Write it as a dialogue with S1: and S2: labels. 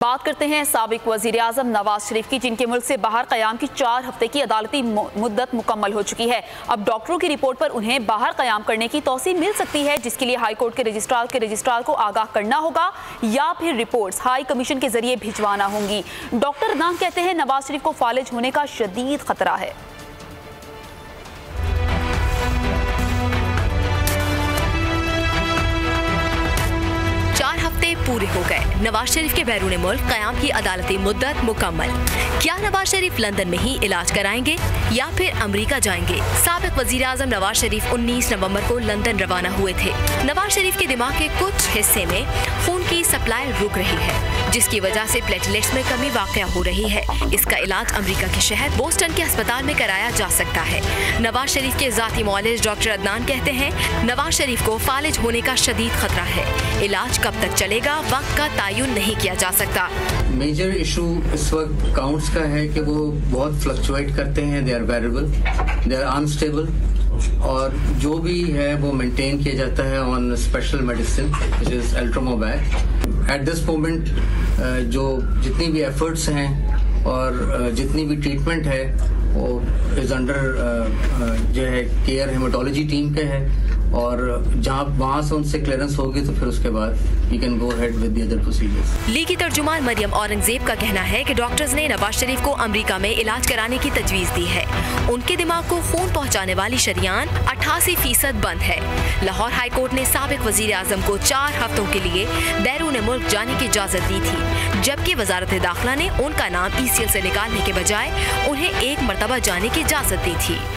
S1: बात करते हैं साबिक वजीर आजम नवाज शरीफ की, जिनके मुल्क से बाहर कयाम की 4 हफ्ते की अदालती मुद्दत मुकम्मल हो चुकी है। अब डॉक्टरों की रिपोर्ट पर उन्हें बाहर कयाम करने की तौसीह मिल सकती है, जिसके लिए हाई कोर्ट के रजिस्ट्रार को आगाह करना होगा या फिर रिपोर्ट्स हाई कमीशन के जरिए भिजवाना होंगी। डॉक्टर अदनान कहते हैं नवाज शरीफ को फालिज होने का शदीद खतरा है।
S2: पूरे हो गए, नवाज शरीफ के बैरून मुल्क कयाम की अदालती मुद्दत मुकम्मल। क्या नवाज शरीफ लंदन में ही इलाज कराएंगे या फिर अमेरिका जाएंगे? साबिक वजीर आजम नवाज शरीफ 19 नवंबर को लंदन रवाना हुए थे। नवाज शरीफ के दिमाग के कुछ हिस्से में खून की सप्लाई रुक रही है, जिसकी वजह से प्लेटलेट्स में कमी वाक़या हो रही है। इसका इलाज अमेरिका के शहर बोस्टन के अस्पताल में कराया जा सकता है। नवाज शरीफ के जाती मौलिज डॉक्टर अदनान कहते हैं नवाज शरीफ को फालिज होने का शदीद खतरा है। इलाज कब तक चलेगा, वक्त का तयन नहीं किया जा सकता।
S3: मेजर इशू इस वक्त काउंट्स का है कि वो बहुत फ्लक्चुएट करते हैं, they are variable, they are unstable, और जो भी है वो मेंटेन किया जाता है on special medicine which is अल्ट्रामोबैक। एट दिस मोमेंट जो जितनी भी एफर्ट्स हैं और जितनी भी ट्रीटमेंट है वो इज अंडर जो है केयर हेमाटोलॉजी टीम के है, और जहाँ वहाँ से उनसे क्लियरेंस होगी तो फिर उसके बाद you can go ahead with the other procedures.
S2: लीगी तर्जुमान मरियम औरंगजेब का कहना है कि डॉक्टर्स ने नवाज शरीफ को अमेरिका में इलाज कराने की तजवीज दी है। उनके दिमाग को खून पहुँचाने वाली शरीयान 88% बंद है। लाहौर हाई कोर्ट ने साबिक वजीर आजम को 4 हफ्तों के लिए बैरून मुल्क जाने की इजाजत दी थी, जबकि वजारत दाखिला ने उनका नाम ECL से निकालने के बजाय उन्हें एक मरतबा जाने की इजाजत दी थी।